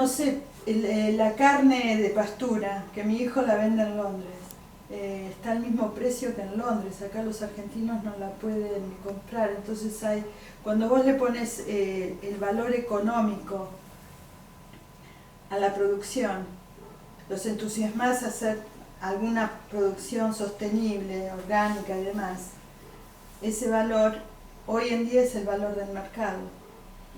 no sé, la carne de pastura, que mi hijo la vende en Londres, está al mismo precio que en Londres. Acá los argentinos no la pueden comprar. Entonces cuando vos le pones el valor económico a la producción, los entusiasmás a hacer alguna producción sostenible, orgánica y demás, ese valor hoy en día es el valor del mercado.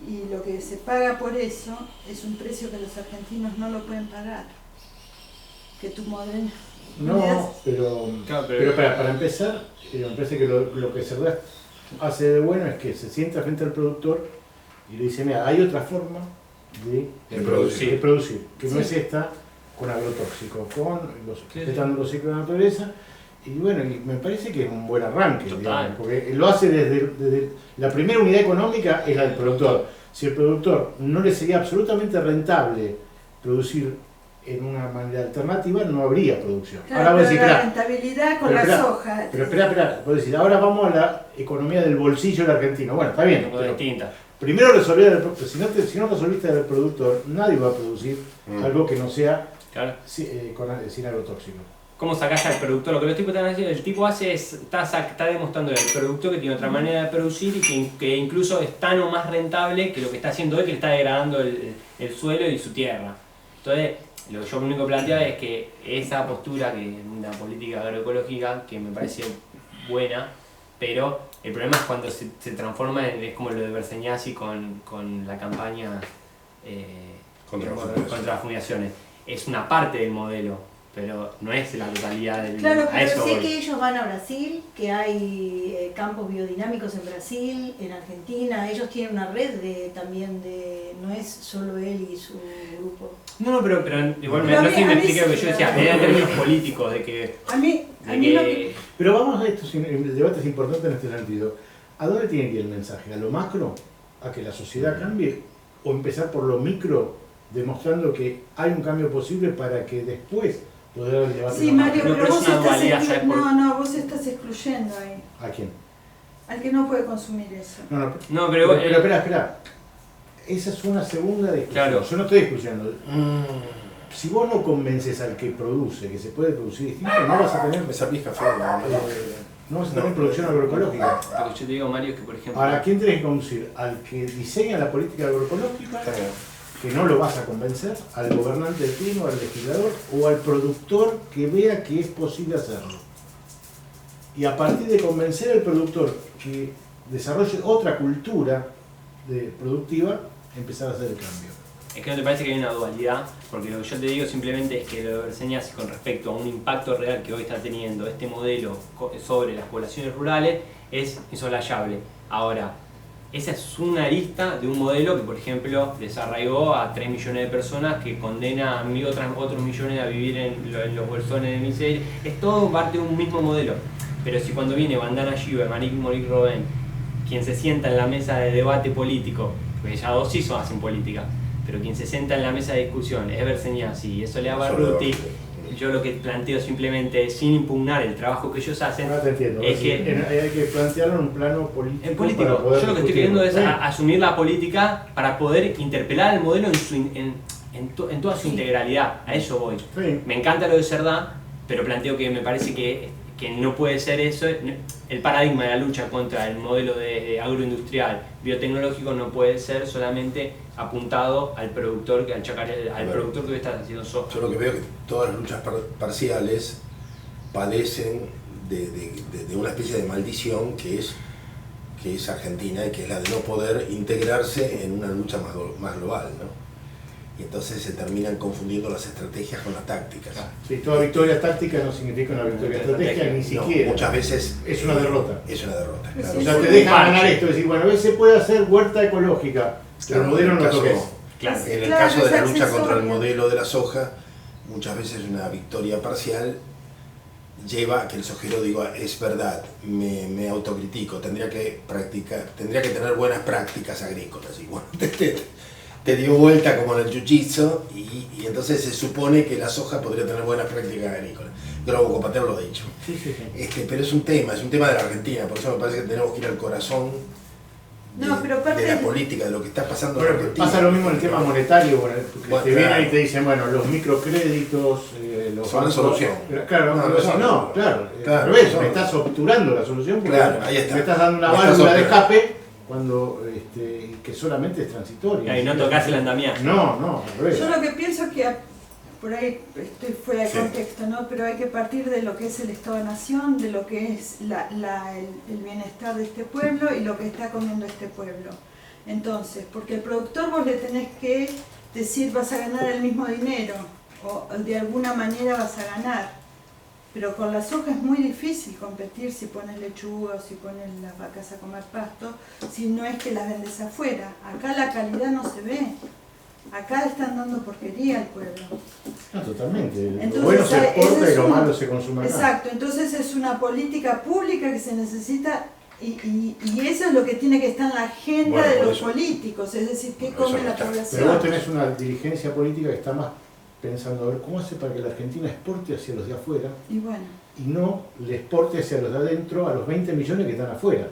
Y lo que se paga por eso es un precio que los argentinos no lo pueden pagar. Que tu modelo... No, pero para empezar, me parece que lo que Cerdá hace de bueno es que se sienta frente al productor y le dice, mira, hay otra forma de producir, que no es esta con agrotóxicos, con los que están los ciclos de la naturaleza. Y bueno, y me parece que es un buen arranque, digamos, porque lo hace desde la primera unidad económica es la del productor. Si el productor no le sería absolutamente rentable producir en una manera alternativa, no habría producción. Claro, ahora decir, la rentabilidad con la soja. Pero espera, vos decís, ahora vamos a la economía del bolsillo del argentino. Bueno, está bien. Distinta. Primero resolver, si no resolviste del productor, nadie va a producir algo que no sea sin agrotóxicos. ¿Cómo sacás al productor? Lo que los tipos están haciendo, el tipo hace es, está demostrando al productor que tiene otra manera de producir y que incluso es tan o más rentable que lo que está haciendo él, que está degradando el suelo y su tierra. Entonces, lo que yo único planteaba es que esa postura, que es una política agroecológica, que me parece buena, pero el problema es cuando se transforma es como lo de Berseñasi con la campaña contra las fumigaciones. Es una parte del modelo, pero no es la totalidad del... Claro, pero sé que ellos van a Brasil, que hay campos biodinámicos en Brasil, en Argentina, ellos tienen una red también de... no es solo él y su grupo. No, pero igual no sé si me expliqué lo que yo decía, era en términos políticos, de que... Pero vamos a esto, el debate es importante en este sentido. ¿A dónde tiene que ir el mensaje? ¿A lo macro? ¿A que la sociedad cambie? ¿O empezar por lo micro, demostrando que hay un cambio posible para que después poder llevar... Sí, Mario, pero vos estás excluyendo ahí. ¿A quién? Al que no puede consumir eso. No, pero espera. Esa es una segunda discusión. Claro. Yo no estoy discutiendo. Si vos no convences al que produce que se puede producir distinto, no vas a tener... Esa pizca no vas a tener producción agroecológica. Lo que yo te digo, Mario, es que, por ejemplo... Ahora, ¿a quién tenés que conducir? ¿Al que diseña la política agroecológica? Que no lo vas a convencer, al gobernante del turno, al legislador o al productor que vea que es posible hacerlo. Y a partir de convencer al productor que desarrolle otra cultura productiva, empezar a hacer el cambio. Es que no te parece que hay una dualidad, porque lo que yo te digo simplemente es que lo de Berseñasi con respecto a un impacto real que hoy está teniendo este modelo sobre las poblaciones rurales es insolayable. Ahora, esa es una arista de un modelo que, por ejemplo, desarraigó a 3 millones de personas, que condena a otros millones a vivir en los bolsones de miseria. Es todo parte de un mismo modelo. Pero si cuando viene Vandana Shiva, Monique Robin, quien se sienta en la mesa de debate político, porque ya dos sí hacen política, pero quien se sienta en la mesa de discusión es Berseñasi y Soledad Barruti, yo lo que planteo simplemente, sin impugnar el trabajo que ellos hacen, es que hay que plantearlo en un plano político. En político, yo lo que estoy queriendo es asumir la política para poder interpelar el modelo en toda su integralidad. A eso voy. Sí. Me encanta lo de Cerdá, pero planteo que me parece que no puede ser eso. El paradigma de la lucha contra el modelo de agroindustrial biotecnológico no puede ser solamente apuntado al productor, al productor que hoy está haciendo soja. Yo lo que veo es que todas las luchas parciales padecen de una especie de maldición que es Argentina, y que es la de no poder integrarse en una lucha más global, ¿no? Y entonces se terminan confundiendo las estrategias con las tácticas. Sí, toda victoria táctica no significa una victoria estratégica, ni siquiera. Muchas veces es una derrota. Es una derrota, claro. O sea, te dejan ganar esto, decir, bueno, a veces se puede hacer huerta ecológica, pero el modelo no toques. En el caso de la lucha contra el modelo de la soja, muchas veces una victoria parcial lleva a que el sojero diga, es verdad, me autocritico, tendría que tener buenas prácticas agrícolas. Y bueno, te dio vuelta como en el jiu-jitsu y entonces se supone que la soja podría tener buenas prácticas agrícolas. Globo Copatero lo ha dicho. Sí. Pero es un tema de la Argentina, por eso me parece que tenemos que ir al corazón de la política, de lo que está pasando en Argentina. Pasa lo mismo en el tema monetario, te vienen y te dicen, bueno, los microcréditos, los son la solución. Claro, al revés, me estás obturando la solución porque ahí está. me estás dando una válvula de escape cuando que solamente es transitoria. Y no tocas el andamiaje. No, al revés. Yo lo que pienso es que por ahí estoy fuera de contexto, ¿no? Pero hay que partir de lo que es el Estado-Nación, de lo que es el bienestar de este pueblo y lo que está comiendo este pueblo. Entonces, porque el productor vos le tenés que decir vas a ganar el mismo dinero o de alguna manera vas a ganar. Pero con la soja es muy difícil competir si pones lechuga o si pones las vacas a comer pasto, si no es que las vendes afuera. Acá la calidad no se ve. Acá están dando porquería al pueblo. No, totalmente. Entonces, lo bueno se exporta y lo malo se consume acá. Exacto, entonces es una política pública que se necesita y eso es lo que tiene que estar en la agenda de los políticos, es decir, qué come la población. Pero vos tenés una dirigencia política que está más pensando a ver cómo hace para que la Argentina exporte hacia los de afuera y no le exporte hacia los de adentro a los 20 millones que están afuera.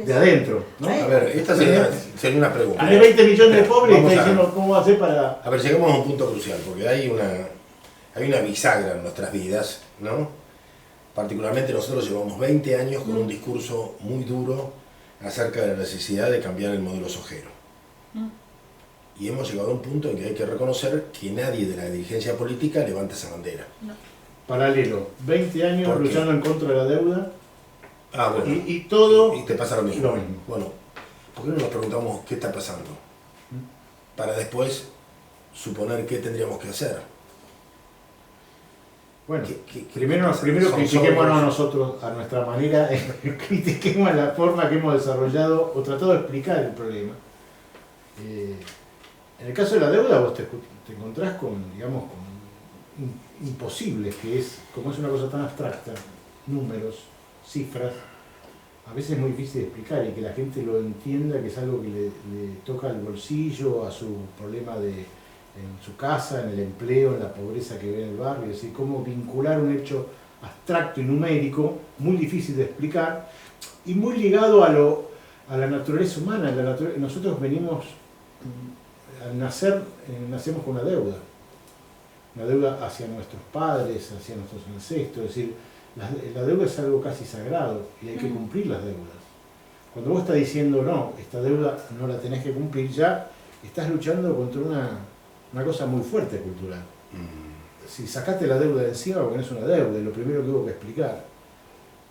De adentro, ¿no? A ver, esta sería una pregunta. Tiene 20 millones de pobres y está diciendo cómo va a hacer para... A ver, llegamos a un punto crucial, porque hay una bisagra en nuestras vidas, ¿no? Particularmente nosotros llevamos 20 años con un discurso muy duro acerca de la necesidad de cambiar el modelo sojero. Y hemos llegado a un punto en que hay que reconocer que nadie de la dirigencia política levanta esa bandera. Paralelo, 20 años luchando en contra de la deuda. Bueno. Y todo... Y te pasa lo mismo. Lo mismo. Bueno, ¿por qué no nos preguntamos qué está pasando? Para después suponer qué tendríamos que hacer. Bueno, primero critiquémonos a nosotros, a nuestra manera, critiquemos la forma que hemos desarrollado o tratado de explicar el problema. En el caso de la deuda vos te encontrás con, digamos, con imposibles, que es, como es una cosa tan abstracta, números, cifras, a veces es muy difícil de explicar y que la gente lo entienda, que es algo que le toca el bolsillo, a su problema en su casa, en el empleo, en la pobreza que ve en el barrio, es decir, cómo vincular un hecho abstracto y numérico, muy difícil de explicar, y muy ligado a la naturaleza humana. Nosotros venimos, al nacer, nacemos con una deuda hacia nuestros padres, hacia nuestros ancestros, es decir, la deuda es algo casi sagrado y hay que cumplir las deudas. Cuando vos estás diciendo, no, esta deuda no la tenés que cumplir, ya estás luchando contra una cosa muy fuerte cultural. Si sacaste la deuda de encima, porque no es una deuda, es lo primero que hubo que explicar.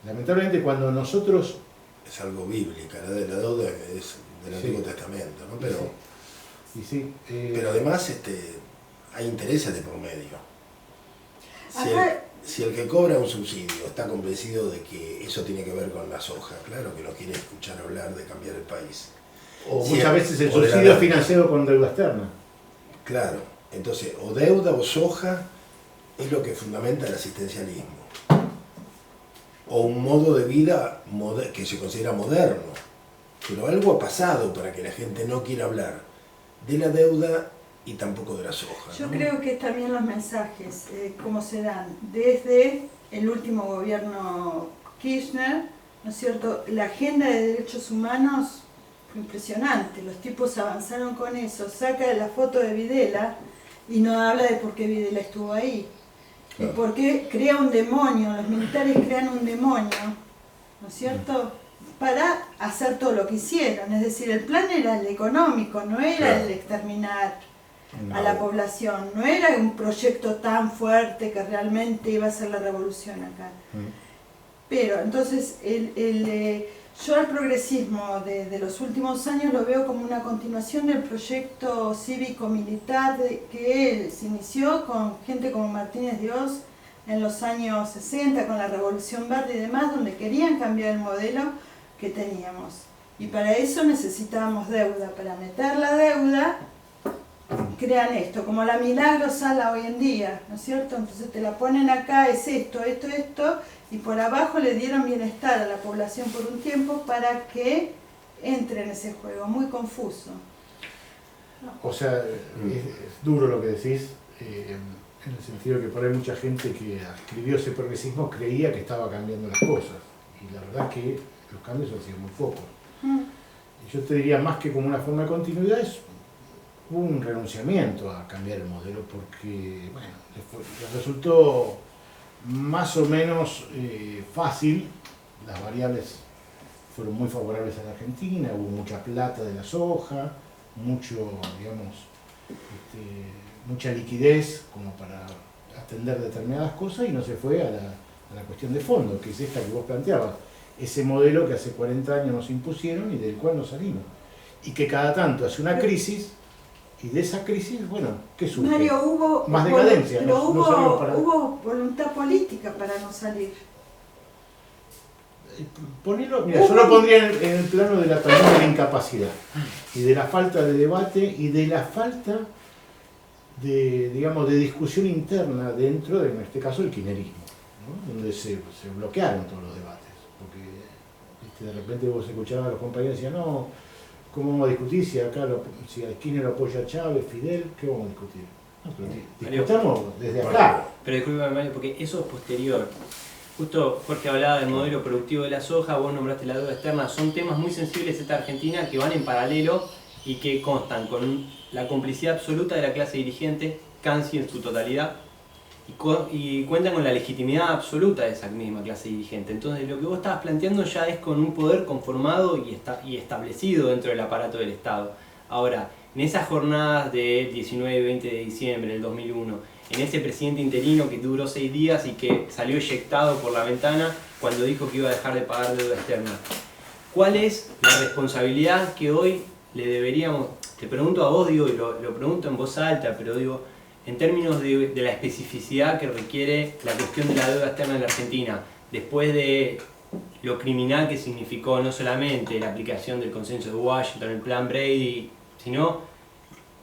Lamentablemente cuando nosotros... Es algo bíblico, la deuda es del Antiguo Testamento, ¿no? Pero, pero además hay intereses de por medio. Si el que cobra un subsidio está convencido de que eso tiene que ver con la soja, claro que no quiere escuchar hablar de cambiar el país. O muchas veces el subsidio es financiado con deuda externa. Claro, entonces o deuda o soja es lo que fundamenta el asistencialismo. O un modo de vida que se considera moderno. Pero algo ha pasado para que la gente no quiera hablar de la deuda y tampoco de la soja. Yo creo que también los mensajes, cómo se dan, desde el último gobierno Kirchner, ¿no es cierto? La agenda de derechos humanos fue impresionante, los tipos avanzaron con eso, saca la foto de Videla y no habla de por qué Videla estuvo ahí. Claro. Y por qué crea un demonio, los militares crean un demonio, ¿no es cierto? Para hacer todo lo que hicieron, es decir, el plan era el económico, no era el exterminar a la población, no era un proyecto tan fuerte que realmente iba a ser la revolución acá. Pero entonces yo al progresismo de los últimos años lo veo como una continuación del proyecto cívico-militar que se inició con gente como Martínez Dios en los años 60 con la Revolución Verde y demás, donde querían cambiar el modelo que teníamos. Y para eso necesitábamos deuda, para meter la deuda crean esto, como la Milagro Sala hoy en día, ¿no es cierto? Entonces te la ponen acá, es esto, y por abajo le dieron bienestar a la población por un tiempo para que entre en ese juego, muy confuso. O sea, es duro lo que decís, en el sentido que por ahí mucha gente que escribió ese progresismo creía que estaba cambiando las cosas, y la verdad es que los cambios han sido muy pocos. yo te diría más que como una forma de continuidad, es un renunciamiento a cambiar el modelo porque, bueno, les resultó más o menos fácil, las variables fueron muy favorables a la Argentina, hubo mucha plata de la soja, mucho, digamos, mucha liquidez como para atender determinadas cosas y no se fue a la cuestión de fondo, que es esta que vos planteabas, ese modelo que hace 40 años nos impusieron y del cual no salimos. Y que cada tanto hace una crisis, y de esa crisis, bueno, ¿qué surge? Mario, hubo más decadencia. Hubo voluntad política para no salir. Mira, yo lo pondría en el plano de también de la incapacidad y de la falta de debate y de la falta de, digamos, de discusión interna dentro de, en este caso, el kirchnerismo, ¿no? Donde se bloquearon todos los debates, porque de repente vos escuchabas a los compañeros y decían, no, ¿cómo vamos a discutir si acá si al Kirchner lo apoya Chávez, Fidel? ¿Qué vamos a discutir? No, pero discutamos desde acá. Pero disculpame, Mario, porque eso es posterior. Justo Jorge hablaba del modelo productivo de la soja, vos nombraste la deuda externa, son temas muy sensibles de esta Argentina que van en paralelo y que constan con la complicidad absoluta de la clase dirigente, casi en su totalidad, y cuentan con la legitimidad absoluta de esa misma clase dirigente. Entonces lo que vos estabas planteando ya es con un poder conformado y establecido dentro del aparato del Estado. Ahora, en esas jornadas de 19 y 20 de diciembre del 2001, en ese presidente interino que duró 6 días y que salió eyectado por la ventana cuando dijo que iba a dejar de pagar deuda externa, ¿cuál es la responsabilidad que hoy le deberíamos, te pregunto a vos, digo, y lo pregunto en voz alta, pero digo, en términos de la especificidad que requiere la cuestión de la deuda externa en la Argentina, después de lo criminal que significó no solamente la aplicación del consenso de Washington, el plan Brady, sino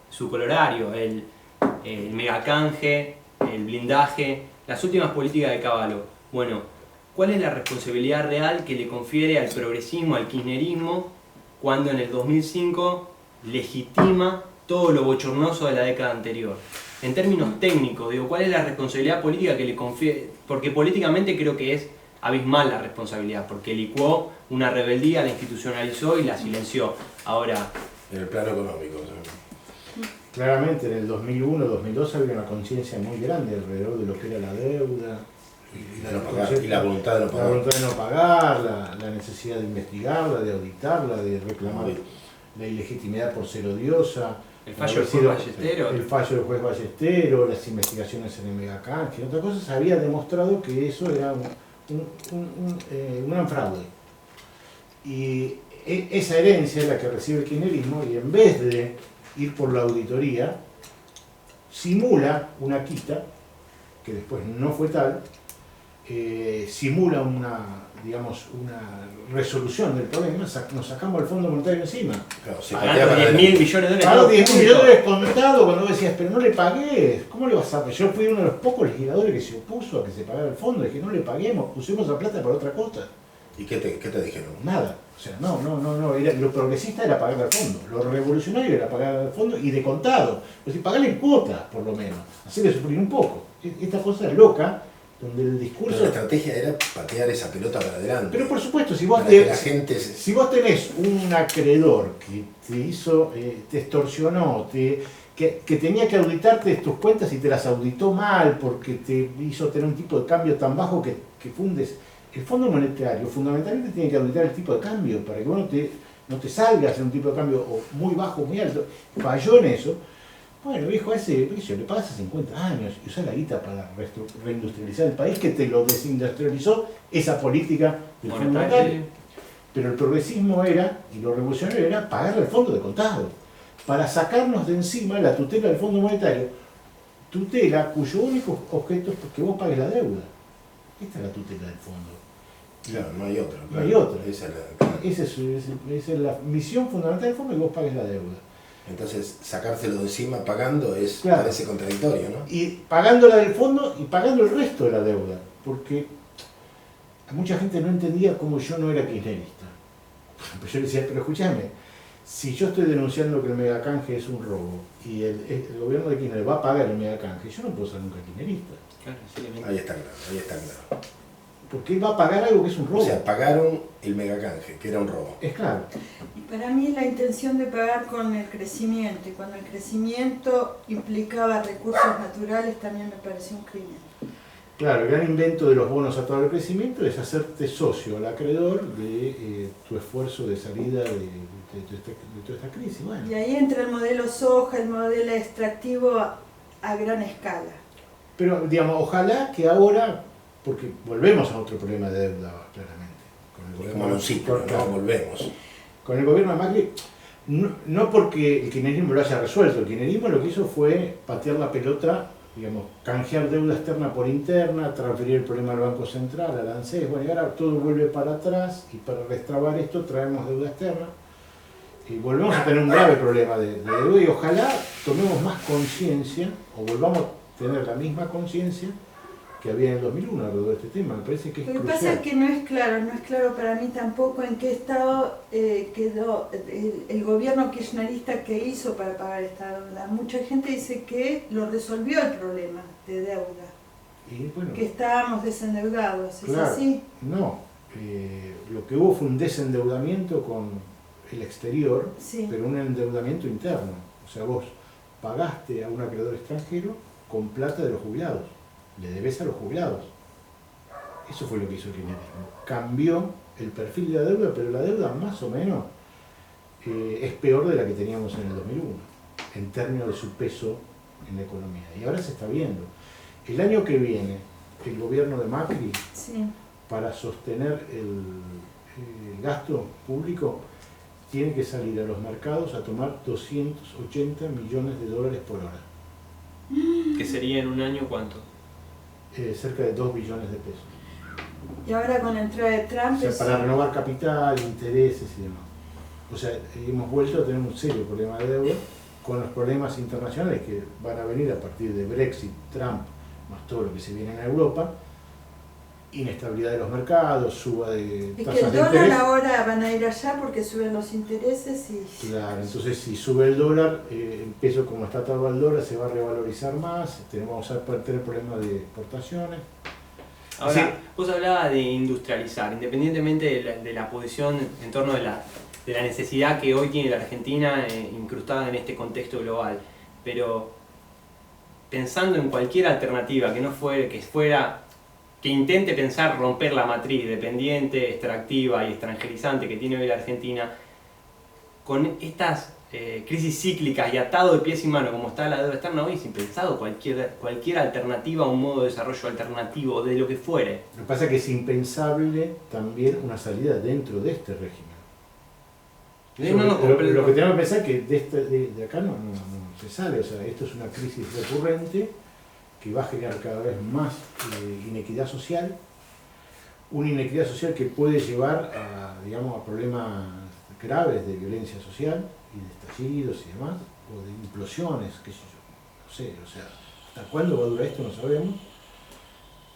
su colorario, el megacanje, el blindaje, las últimas políticas de Cavallo. Bueno, ¿cuál es la responsabilidad real que le confiere al progresismo, al kirchnerismo, cuando en el 2005 legitima todo lo bochornoso de la década anterior? En términos técnicos, digo, ¿cuál es la responsabilidad política que le confiere? Porque políticamente creo que es abismal la responsabilidad, porque licuó una rebeldía, la institucionalizó y la silenció. Ahora, en el plano económico, claramente en el 2001, 2002 había una conciencia muy grande alrededor de lo que era la deuda y la voluntad de no pagar. La voluntad de no pagar, la necesidad de investigarla, de auditarla, de reclamar la ilegitimidad por ser odiosa. El fallo del juez Ballestero. El fallo del juez Ballestero, las investigaciones en el megacanje, y otra cosa, se había demostrado que eso era un gran fraude. Y esa herencia es la que recibe el kirchnerismo, y en vez de ir por la auditoría, simula una quita, que después no fue tal, simula una resolución del problema, nos sacamos el Fondo Monetario encima. Claro, pagando 10.000 millones de dólares. Claro, 10.000 millones de dólares contado cuando vos decías, pero no le pagué, ¿cómo le vas a pagar? Yo fui uno de los pocos legisladores que se opuso a que se pagara el fondo, dije, no le paguemos, usemos la plata para otra cosa. ¿Y qué te dijeron? Nada. O sea, no, lo progresista era pagar al fondo, lo revolucionario era pagar al fondo y de contado. Es decir, pagarle en cuotas, por lo menos, hacerle sufrir un poco. Esta cosa es loca, donde el discurso... Pero la estrategia era patear esa pelota para adelante. Pero por supuesto, si vos tenés un acreedor que te hizo, te extorsionó, que tenía que auditarte tus cuentas y te las auditó mal porque te hizo tener un tipo de cambio tan bajo que fundes... El Fondo Monetario fundamentalmente tiene que auditar el tipo de cambio para que vos no te salgas en un tipo de cambio o muy bajo o muy alto. Falló en eso. Bueno, dijo a ese precio, le pagas a 50 años y usás la guita para reindustrializar el país que te lo desindustrializó esa política del Fondo Monetario. Pero el progresismo era, y lo revolucionario era, pagarle al fondo de contado para sacarnos de encima la tutela del Fondo Monetario, tutela cuyo único objeto es que vos pagues la deuda. Esta es la tutela del fondo. Claro, no hay otra. No hay otra. Esa es la misión fundamental del fondo, que vos pagues la deuda. Entonces, sacárselo de encima pagando parece contradictorio, ¿no? Y pagando la del fondo y pagando el resto de la deuda. Porque mucha gente no entendía cómo yo no era kirchnerista. Pero yo le decía, pero escúchame, si yo estoy denunciando que el megacanje es un robo y el gobierno de Kirchner va a pagar el megacanje, yo no puedo ser nunca kirchnerista. Claro, sí, ahí está claro. Porque va a pagar algo que es un robo. O sea, pagaron el megacanje, que era un robo. Es claro. Y para mí la intención de pagar con el crecimiento, y cuando el crecimiento implicaba recursos naturales, también me pareció un crimen. Claro, el gran invento de los bonos atados al crecimiento es hacerte socio al acreedor de tu esfuerzo de salida de toda esta crisis. Bueno. Y ahí entra el modelo soja, el modelo extractivo a gran escala. Pero, digamos, ojalá que ahora, porque volvemos a otro problema de deuda, claramente. Como un ciclo, ¿no? Volvemos. Con el gobierno de Macri, no porque el kirchnerismo lo haya resuelto, el kirchnerismo lo que hizo fue patear la pelota, digamos, canjear deuda externa por interna, transferir el problema al Banco Central, al ANSES, bueno, y ahora todo vuelve para atrás, y para destrabar esto traemos deuda externa, y volvemos a tener un grave problema de deuda, y ojalá tomemos más conciencia, o volvamos a tener la misma conciencia que había en el 2001 alrededor de este tema. Me parece que es Lo que crucial. pasa es que no es claro para mí tampoco en qué estado quedó el gobierno kirchnerista que hizo para pagar esta deuda. Mucha gente dice que lo resolvió el problema de deuda, Y, bueno, que estábamos desendeudados, ¿es claro, así? No, lo que hubo fue un desendeudamiento con el exterior, Sí. pero un endeudamiento interno. O sea, vos pagaste a un acreedor extranjero con plata de los jubilados. Le debes a los jubilados. Eso fue lo que hizo el kirchnerismo. Cambió el perfil de la deuda, pero la deuda más o menos es peor de la que teníamos en el 2001, en términos de su peso en la economía. Y ahora se está viendo. El año que viene, el gobierno de Macri, Sí. para sostener el gasto público, tiene que salir a los mercados a tomar 280 millones de dólares por hora. ¿Que sería en un año cuánto? Cerca de 2 billones de pesos. Y ahora con la entrada de Trump... O sea, para renovar capital, intereses y demás. O sea, hemos vuelto a tener un serio problema de deuda con los problemas internacionales que van a venir a partir de Brexit, Trump, más todo lo que se viene en Europa, inestabilidad de los mercados, suba de Es que tasas el de dólar interés. ahora van a ir allá porque suben los intereses y... Claro, entonces si sube el dólar, el peso como está atado al dólar se va a revalorizar más, vamos a tener problemas de exportaciones. Ahora, Sí. vos hablabas de industrializar, independientemente de la posición en torno de la necesidad que hoy tiene la Argentina incrustada en este contexto global, pero pensando en cualquier alternativa que intente pensar romper la matriz dependiente, extractiva y extranjerizante que tiene hoy la Argentina, con estas crisis cíclicas y atado de pies y manos como está la deuda externa, hoy es impensado cualquier alternativa, un modo de desarrollo alternativo, de lo que fuere. Lo que pasa es que es impensable también una salida dentro de este régimen. Lo que tenemos que pensar es que de acá no se sale, o sea, esto es una crisis recurrente que va a generar cada vez más inequidad social, una inequidad social que puede llevar a problemas graves de violencia social y de estallidos y demás, o de implosiones, qué sé yo, no sé, o sea, hasta cuándo va a durar esto no sabemos,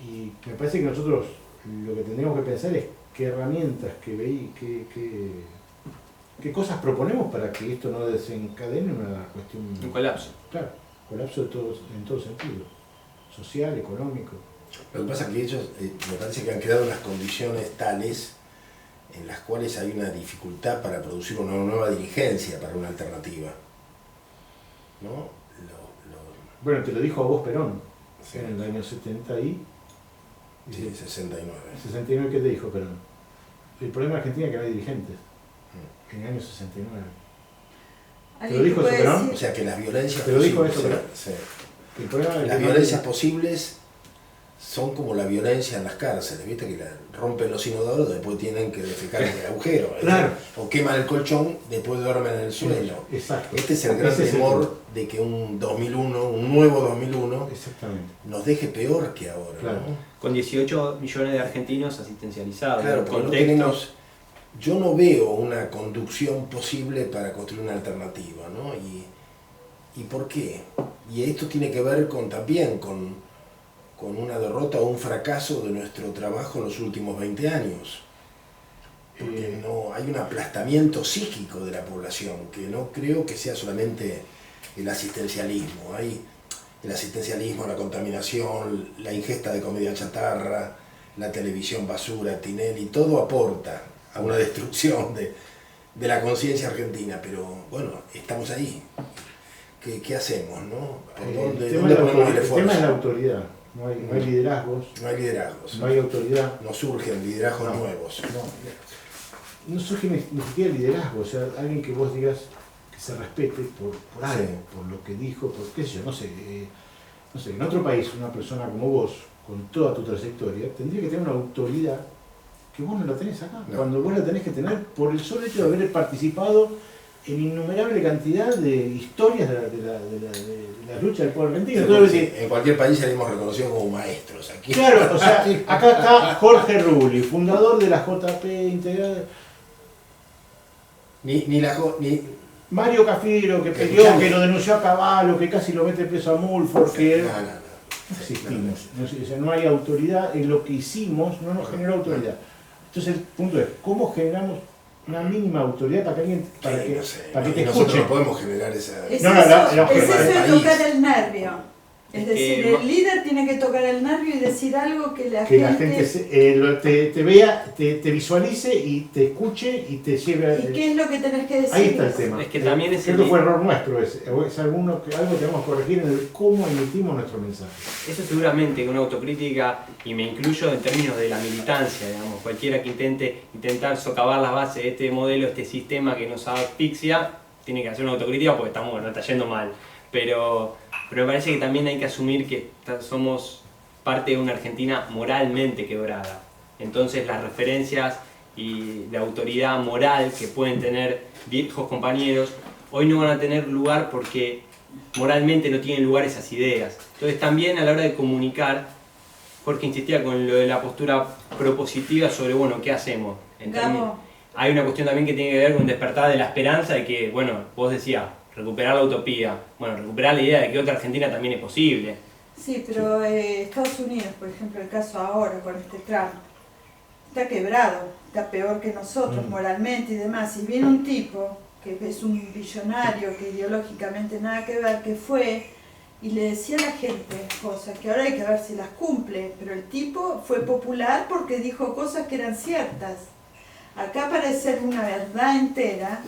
y me parece que nosotros lo que tendríamos que pensar es qué herramientas, qué cosas proponemos para que esto no desencadene una cuestión... Un colapso. Claro, colapso en todo sentido, social, económico. Lo que pasa es que ellos me parece que han creado unas condiciones tales en las cuales hay una dificultad para producir una nueva dirigencia para una alternativa, ¿no? Bueno, te lo dijo a vos Perón, Sí. en el año 70 y... Sí, 69. 69, ¿qué te dijo Perón? El problema de Argentina es que no hay dirigentes. En el año 69. ¿Te lo dijo eso Perón? O sea que las violencias ¿Te lo dijo posibles, eso Perón? sí. El problema de Las violencias posibles son como la violencia en las cárceles, ¿viste? Que rompen los inodoros, después tienen que defecar en el agujero. Claro. O queman el colchón, después duermen en el suelo. Exacto. Este es el gran temor de que un nuevo 2001, Exactamente. nos deje peor que ahora. Claro. ¿no? Con 18 millones de argentinos asistencializados. Claro, en porque no contexto. tenemos, yo no veo una conducción posible para construir una alternativa, ¿no? ¿Y por qué? Y esto tiene que ver también con una derrota o un fracaso de nuestro trabajo en los últimos 20 años. Porque no, hay un aplastamiento psíquico de la población, que no creo que sea solamente el asistencialismo. Hay el asistencialismo, la contaminación, la ingesta de comida chatarra, la televisión basura, Tinelli, todo aporta a una destrucción de la conciencia argentina, pero bueno, estamos ahí. ¿Qué hacemos, no? ¿Dónde ponemos el esfuerzo? El tema es la autoridad. No hay liderazgos. No hay liderazgos. No hay autoridad. No surgen liderazgos nuevos. No surge ni siquiera liderazgo. O sea, alguien que vos digas que se respete por algo, por lo que dijo, por qué sé yo, no sé, en otro país una persona como vos, con toda tu trayectoria, tendría que tener una autoridad que vos no la tenés acá. No. Cuando vos la tenés que tener por el solo hecho de haber participado en innumerable cantidad de historias de la lucha del pueblo argentino. Sí, en cualquier país salimos reconocidos como maestros. Aquí. Claro, o sea, acá está Jorge Rulli, fundador de la JP Integral. Ni Mario Cafiero, que peleó, que lo denunció a Cavallo, que casi lo mete preso a Mulford, que no existimos. O sea, no hay autoridad en lo que hicimos, no nos generó autoridad. Entonces el punto es, ¿cómo generamos una mínima autoridad para que alguien para que te escuche? Nosotros no podemos generar esa... Es eso de tocar el nervio. Es decir, el líder tiene que tocar el nervio y decir algo que la gente te vea, te visualice y te escuche y te lleve a... ¿Y qué es lo que tenés que decir? Ahí está el tema. Es que también creo que fue error nuestro ese. Es algo que tenemos que corregir en el cómo emitimos nuestro mensaje. Eso seguramente una autocrítica, y me incluyo en términos de la militancia, digamos, cualquiera que intentar socavar las bases de este modelo, este sistema que nos asfixia, tiene que hacer una autocrítica porque nos está yendo mal. Pero me parece que también hay que asumir que somos parte de una Argentina moralmente quebrada. Entonces las referencias y de autoridad moral que pueden tener viejos compañeros, hoy no van a tener lugar porque moralmente no tienen lugar esas ideas. Entonces también a la hora de comunicar, Jorge insistía con lo de la postura propositiva sobre, bueno, ¿qué hacemos? Hay una cuestión también que tiene que ver con despertar de la esperanza de que, bueno, vos decías, recuperar la utopía, bueno, recuperar la idea de que otra Argentina también es posible. Sí, pero Estados Unidos, por ejemplo, el caso ahora con este Trump, está quebrado, está peor que nosotros moralmente y demás. Y viene un tipo que es un billonario, que ideológicamente nada que ver, que fue y le decía a la gente cosas que ahora hay que ver si las cumple, pero el tipo fue popular porque dijo cosas que eran ciertas. Acá parece ser una verdad entera.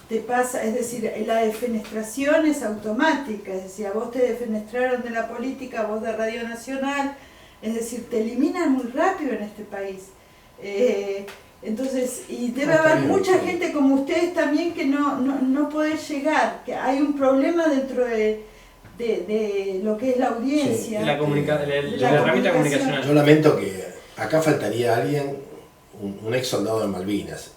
Te pasa, es decir, la defenestración es automática, es decir, a vos te defenestraron de la política, a vos de Radio Nacional, es decir, te eliminan muy rápido en este país. Entonces, y debe haber mucha gente como ustedes también que no puede llegar, que hay un problema dentro de lo que es la audiencia. Sí. La herramienta comunicacional. Yo lamento que acá faltaría alguien, un ex soldado de Malvinas,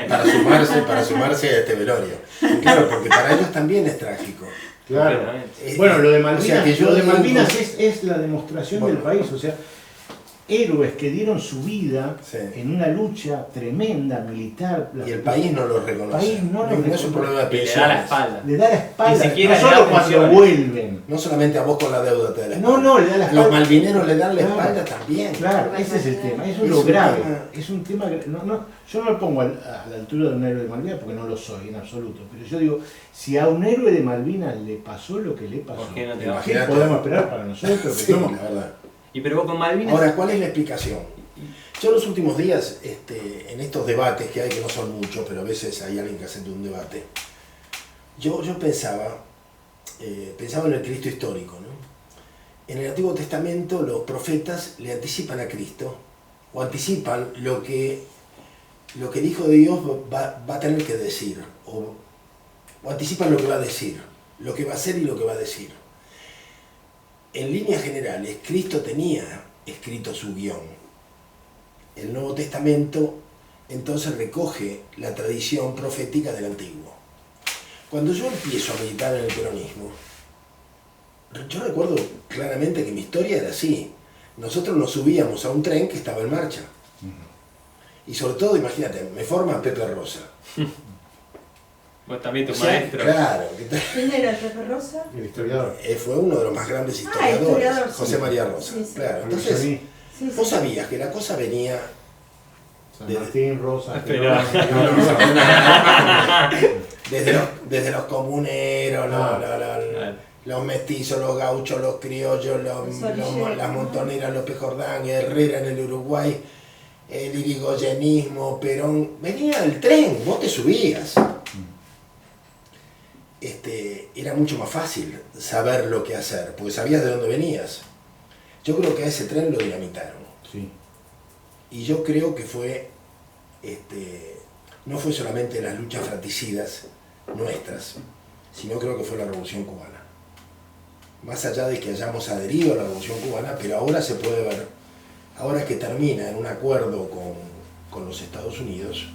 para sumarse a este velorio. Claro, porque para ellos también es trágico. Claro. Bueno, lo de Malvinas, es la demostración del país, o sea, héroes que dieron su vida en una lucha tremenda, militar. Y el país no los reconoce. No es un problema de pensiones. Le da la espalda. Le da la espalda, ni siquiera no solo cuando vuelven. No solamente a vos con la deuda te da la espalda. No, le da la espalda. Los malvineros le dan la espalda también. Claro, ese es el tema, eso es lo grave. Es un tema que yo no lo pongo a la altura de un héroe de Malvinas porque no lo soy en absoluto. Pero yo digo, si a un héroe de Malvinas le pasó lo que le pasó, ¿qué podemos esperar para nosotros? Sí, la verdad. Y pero vos con Malvinas... Ahora, ¿cuál es la explicación? Yo en los últimos días, en estos debates que hay, que no son muchos, pero a veces hay alguien que hace un debate, yo pensaba en el Cristo histórico, ¿no? En el Antiguo Testamento los profetas le anticipan a Cristo, o anticipan lo que el Hijo de Dios va a tener que decir, o anticipan lo que va a decir, lo que va a hacer y lo que va a decir. En líneas generales, Cristo tenía escrito su guión. El Nuevo Testamento entonces recoge la tradición profética del Antiguo. Cuando yo empiezo a militar en el peronismo, yo recuerdo claramente que mi historia era así. Nosotros nos subíamos a un tren que estaba en marcha. Y sobre todo, imagínate, me forma Pepe Rosa. Vos también tu maestro. Claro. ¿Quién era Pepe Rosa? El historiador. Fue uno de los más grandes historiadores, José María Rosa. Sí. Claro. Entonces, vos sabías que la cosa venía San Martín, Rosa, desde los comuneros, los mestizos, los gauchos, los criollos, las montoneras, López Jordán, Herrera en el Uruguay, el irigoyenismo, Perón, venía el tren, vos te subías. Era mucho más fácil saber lo que hacer, porque sabías de dónde venías. Yo creo que a ese tren lo dinamitaron. Sí. Y yo creo que fue, no fue solamente las luchas fratricidas nuestras, sino creo que fue la Revolución Cubana. Más allá de que hayamos adherido a la Revolución Cubana, pero ahora se puede ver, ahora que termina en un acuerdo con los Estados Unidos,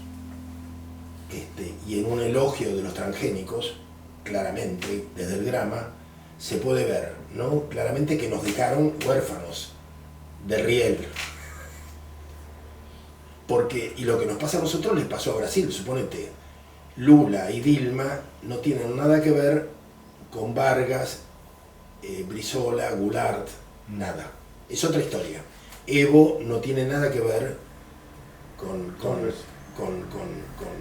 y en un elogio de los transgénicos, claramente, desde el Grama, se puede ver, ¿no? Claramente que nos dejaron huérfanos de riel. Porque, y lo que nos pasa a nosotros les pasó a Brasil, suponete, Lula y Dilma no tienen nada que ver con Vargas, Brizola, Goulart, nada. Es otra historia. Evo no tiene nada que ver con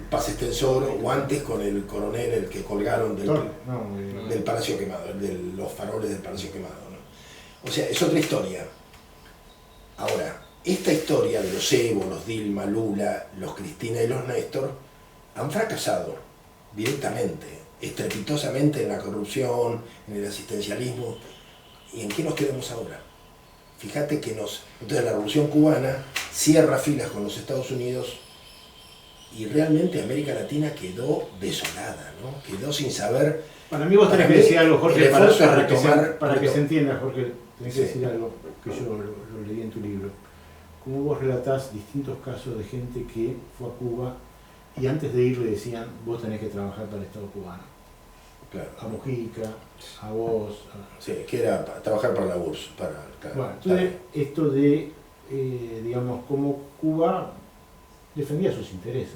Paz Extensor, o antes con el coronel, el que colgaron del Palacio Quemado, de los faroles del Palacio Quemado, ¿no? O sea, es otra historia. Ahora, esta historia de los Evo, los Dilma, Lula, los Cristina y los Néstor han fracasado directamente, estrepitosamente en la corrupción, en el asistencialismo. ¿Y en qué nos quedamos ahora? Fíjate que entonces la Revolución Cubana cierra filas con los Estados Unidos y realmente América Latina quedó desolada, ¿no? Quedó sin saber. Para mí vos tenés que decir algo, Jorge, para que se entienda, Jorge, tenés que decir algo que yo lo leí en tu libro. Como vos relatás distintos casos de gente que fue a Cuba y antes de ir le decían, vos tenés que trabajar para el Estado cubano. Claro. A Mujica, a vos. Sí, que era trabajar para la URSS. Bueno, entonces esto de, digamos, cómo Cuba defendía sus intereses.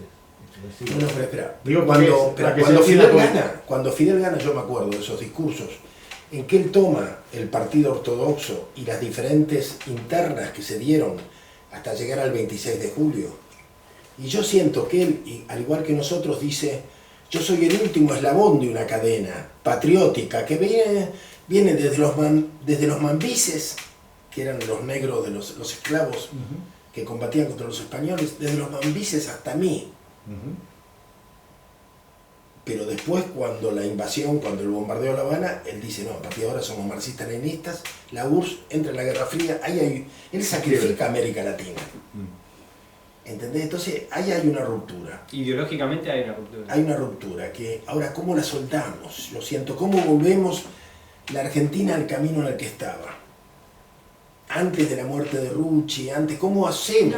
No, pero espera. Digo, cuando Fidel gana, yo me acuerdo de esos discursos, en que él toma el partido ortodoxo y las diferentes internas que se dieron hasta llegar al 26 de julio. Y yo siento que él, al igual que nosotros, dice, yo soy el último eslabón de una cadena patriótica que viene desde los mambises, que eran los negros de los esclavos que combatían contra los españoles, desde los mambises hasta mí. Pero después, cuando la invasión, cuando el bombardeo de La Habana, él dice, no, a partir de ahora somos marxistas-leninistas, la URSS entra en la Guerra Fría, él sacrifica a América Latina. ¿Entendés? Entonces, ahí hay una ruptura. Ideológicamente hay una ruptura. Hay una ruptura, que ahora, ¿cómo la soltamos? Lo siento, ¿cómo volvemos la Argentina al camino en el que estaba? Antes de la muerte de Rucci, ¿cómo hacemos?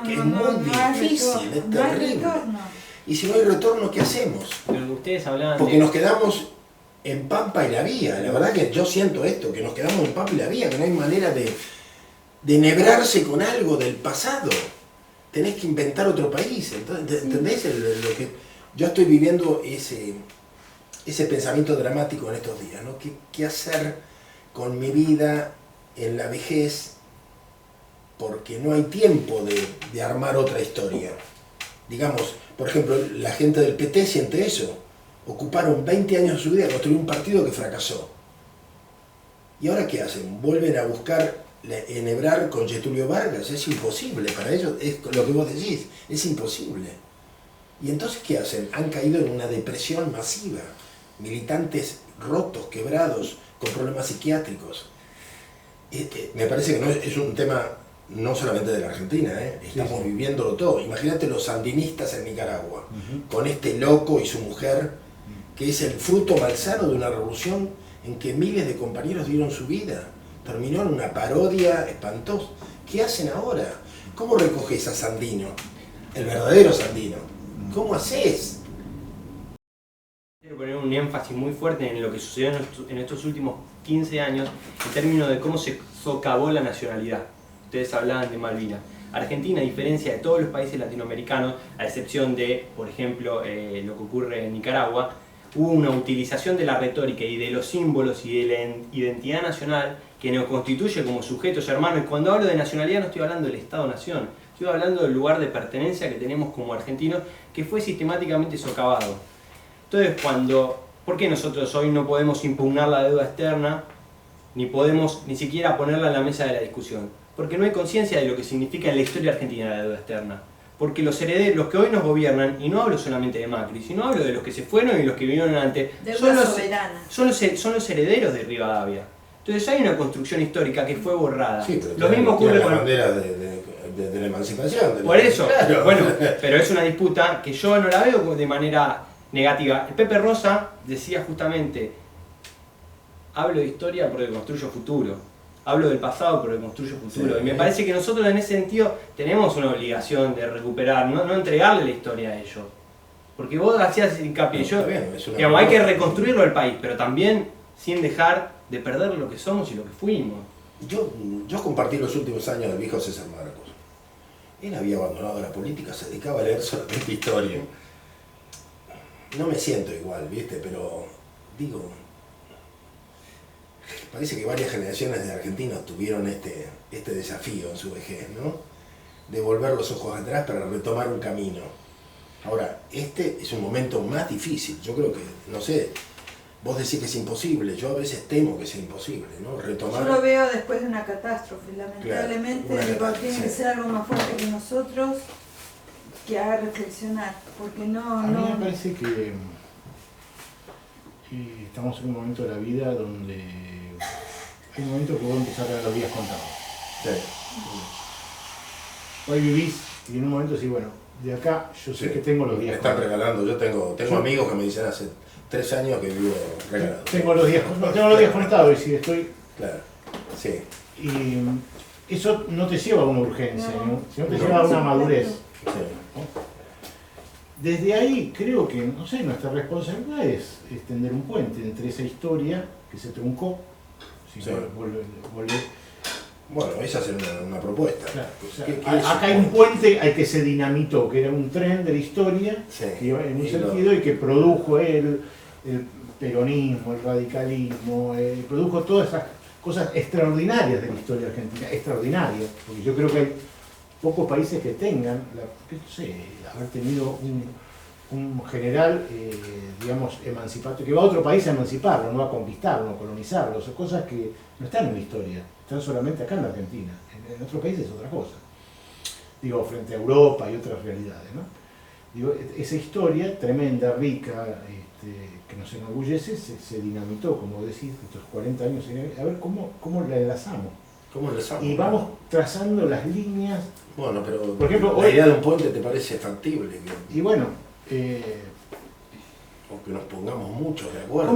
Es muy difícil, es terrible. Y si no hay retorno, ¿qué hacemos? Pero ustedes hablaban porque nos quedamos en Pampa y la Vía. La verdad que yo siento esto, que nos quedamos en Pampa y la Vía, que no hay manera de enhebrarse con algo del pasado. Tenés que inventar otro país. Entonces, ¿entendés lo que yo estoy viviendo ese pensamiento dramático en estos días, ¿no? ¿Qué hacer con mi vida en la vejez? Porque no hay tiempo de armar otra historia. Digamos, por ejemplo, la gente del PT siente eso. Ocuparon 20 años de su vida a construir un partido que fracasó. ¿Y ahora qué hacen? Vuelven a buscar enhebrar con Getúlio Vargas. Es imposible para ellos, es lo que vos decís, es imposible. ¿Y entonces qué hacen? Han caído en una depresión masiva. Militantes rotos, quebrados, con problemas psiquiátricos. Me parece que no es un tema no solamente de la Argentina, estamos viviéndolo todo. Imagínate los sandinistas en Nicaragua, con este loco y su mujer, que es el fruto malsano de una revolución en que miles de compañeros dieron su vida. Terminó en una parodia espantosa. ¿Qué hacen ahora? ¿Cómo recoges a Sandino? El verdadero Sandino. ¿Cómo haces? Quiero poner un énfasis muy fuerte en lo que sucedió en estos últimos 15 años en términos de cómo se socavó la nacionalidad. Ustedes hablaban de Malvinas. Argentina, a diferencia de todos los países latinoamericanos, a excepción de, por ejemplo, lo que ocurre en Nicaragua, hubo una utilización de la retórica y de los símbolos y de la identidad nacional que nos constituye como sujetos hermanos. Y cuando hablo de nacionalidad no estoy hablando del Estado-Nación, estoy hablando del lugar de pertenencia que tenemos como argentinos, que fue sistemáticamente socavado. Entonces, cuando ¿Por qué nosotros hoy no podemos impugnar la deuda externa, ni podemos ni siquiera ponerla en la mesa de la discusión? Porque no hay conciencia de lo que significa en la historia argentina la deuda externa. Porque los herederos, los que hoy nos gobiernan, y no hablo solamente de Macri, sino hablo de los que se fueron y los que vinieron antes, son los herederos de Rivadavia. Entonces hay una construcción histórica que fue borrada. Sí, pero lo mismo ocurre con la bandera de la emancipación. Por eso, claro. bueno, pero es una disputa que yo no la veo de manera negativa. El Pepe Rosa decía justamente, hablo de historia porque construyo futuro, hablo del pasado porque construyo futuro. Sí, y me parece que nosotros en ese sentido tenemos una obligación de recuperar, no entregarle la historia a ellos. Porque vos hacías hincapié, digamos, hay que reconstruirlo el país, pero también sin dejar de perder lo que somos y lo que fuimos. Yo compartí los últimos años del viejo César Marcos. Él había abandonado la política, se dedicaba a leer solamente historia. No me siento igual, ¿viste? Pero digo, parece que varias generaciones de argentinos tuvieron este desafío en su vejez, ¿no? De volver los ojos atrás para retomar un camino. Ahora, este es un momento más difícil. Yo creo que, no sé, vos decís que es imposible, yo a veces temo que sea imposible, ¿no? Retomar... Yo lo veo después de una catástrofe, lamentablemente, claro, tiene que ser algo más fuerte que nosotros, que haga reflexionar, porque A mí me parece que estamos en un momento de la vida donde hay un momento que vos empezás a ver los días contados. Sí. Hoy vivís y en un momento decís, bueno, de acá yo sé que tengo los días contados. Me están regalando, yo tengo amigos que me dicen hace 3 años que vivo regalado. Tengo los días contados y si estoy... Claro, sí. Y eso no te lleva a una urgencia, sino te lleva a una madurez. Sí. ¿No? Desde ahí creo que, no sé, nuestra responsabilidad es tender un puente entre esa historia que se truncó, si sí. volver. Bueno, esa es una propuesta. Claro, o sea, acá hay un puente al que se dinamitó, que era un tren de la historia, sí. que iba en un sentido y que produjo el peronismo, el radicalismo, produjo todas esas cosas extraordinarias de la historia argentina, extraordinarias, porque yo creo que hay pocos países que tengan, haber tenido un general, digamos, emancipatorio, que va a otro país a emanciparlo, no a conquistarlo, a colonizarlo, son cosas que no están en la historia, están solamente acá en la Argentina, en otros países es otra cosa, digo, frente a Europa y otras realidades, ¿no? Digo, esa historia tremenda, rica, que nos enorgullece, se dinamitó, como decís, estos 40 años, a ver cómo la enlazamos. Y vamos trazando las líneas. Bueno, pero por ejemplo, la idea de un puente te parece factible. Y bueno, o que nos pongamos mucho de acuerdo.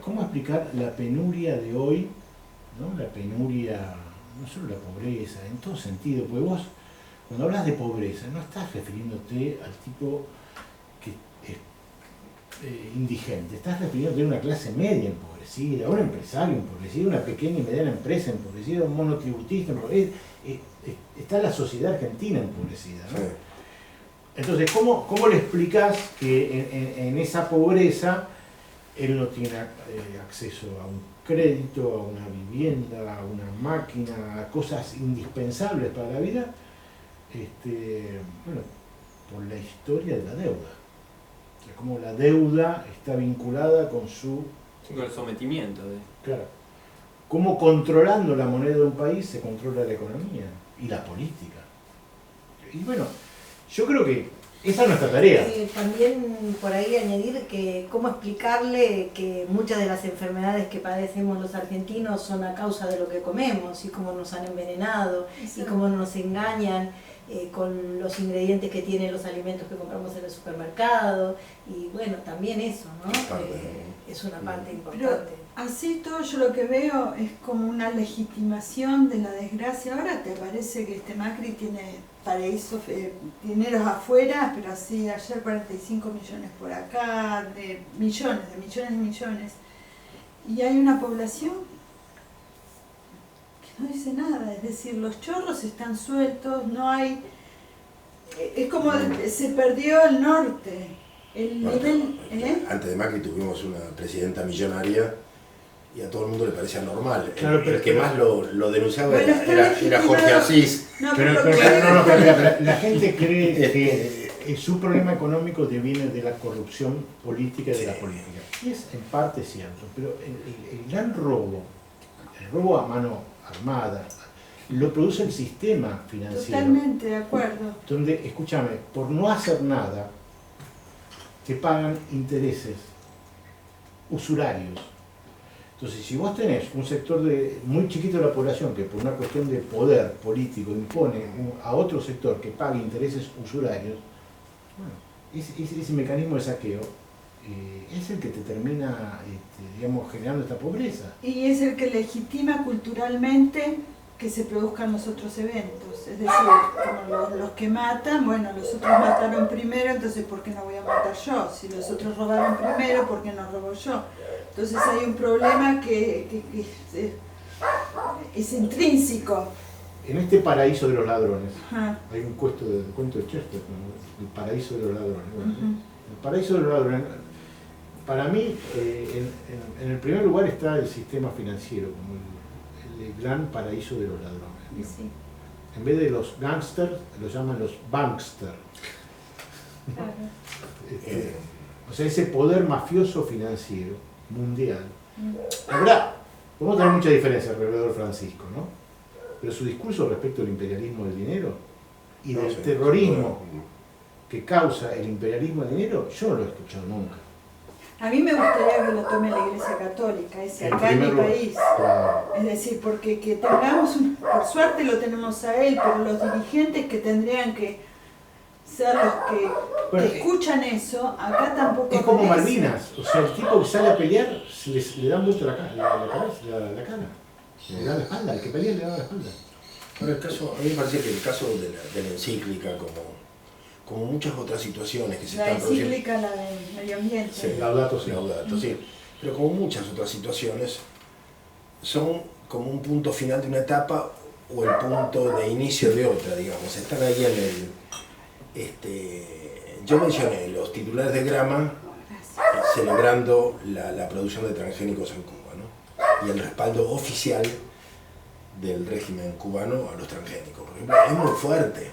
¿Cómo explicar la penuria de hoy? ¿No? La penuria, no solo la pobreza, en todo sentido, porque vos, cuando hablas de pobreza, no estás refiriéndote al tipo que es indigente, estás refiriéndote a una clase media empobrecida, a un empresario empobrecido, una pequeña y mediana empresa empobrecida, un monotributista empobrecido. Está la sociedad argentina empobrecida, ¿no? Sí. Entonces, ¿cómo le explicás que en esa pobreza él no tiene acceso a un crédito, a una vivienda, a una máquina, a cosas indispensables para la vida? Bueno, por la historia de la deuda. O sea, cómo la deuda está vinculada con con el sometimiento. Claro. Cómo controlando la moneda de un país se controla la economía y la política. Y bueno, yo creo que esa es nuestra tarea. También por ahí añadir que cómo explicarle que muchas de las enfermedades que padecemos los argentinos son a causa de lo que comemos y cómo nos han envenenado. Exacto. Y cómo nos engañan con los ingredientes que tienen los alimentos que compramos en el supermercado. Y bueno, también eso, ¿no? Es una parte importante. Pero así todo yo lo que veo es como una legitimación de la desgracia. Ahora te parece que Macri tiene paraísos, dineros afuera, pero así ayer 45 millones por acá, de millones y millones. Y hay una población que no dice nada, es decir, los chorros están sueltos, no hay... Es como se perdió el norte, el nivel... Antes de Macri tuvimos una presidenta millonaria y a todo el mundo le parecía normal. Claro, el que más lo denunciaba era Jorge Asís. No, pero la gente cree que su problema económico deviene de la corrupción política y de la política. Y es en parte cierto, pero el gran robo, el robo a mano armada, lo produce el sistema financiero. Totalmente de acuerdo. Donde, escúchame, por no hacer nada, te pagan intereses usurarios. Entonces, si vos tenés un sector muy chiquito de la población que por una cuestión de poder político impone a otro sector que pague intereses usurarios, bueno, ese mecanismo de saqueo es el que te termina, digamos, generando esta pobreza. Y es el que legitima culturalmente que se produzcan los otros eventos. Es decir, como los que matan, bueno, los otros mataron primero, entonces ¿por qué no voy a matar yo? Si los otros robaron primero, ¿por qué no robo yo? Entonces hay un problema que es intrínseco. En este paraíso de los ladrones, Ajá. hay un cuento de Chesterton, ¿no? El paraíso de los ladrones. Bueno, el paraíso de los ladrones, para mí, en el primer lugar está el sistema financiero, como el gran paraíso de los ladrones. Sí. En vez de los gángsters, los llaman los banksters. Claro. O sea, ese poder mafioso financiero mundial. La verdad, podemos tener mucha diferencia alrededor de Francisco, ¿no? Pero su discurso respecto al imperialismo del dinero y del terrorismo que causa el imperialismo del dinero, yo no lo he escuchado nunca. A mí me gustaría que lo tome la Iglesia Católica, ese acá en mi país. Claro. Es decir, porque que tengamos, por suerte lo tenemos a él, pero los dirigentes que tendrían que ser los que escuchan eso, acá tampoco. Es como Malvinas, o sea, el tipo que sale a pelear le dan vuelta la cara, le da la espalda, el que pelea le da la espalda. Bueno, a mí me parece que el caso de la encíclica, como muchas otras situaciones que se están produciendo. La encíclica, la del medio ambiente. Sí, Laudato sí. Pero como muchas otras situaciones, son como un punto final de una etapa o el punto de inicio de otra, digamos. Están ahí en el... yo mencioné los titulares de Grama celebrando la producción de transgénicos en Cuba, ¿no? Y el respaldo oficial del régimen cubano a los transgénicos. Por ejemplo, es muy fuerte.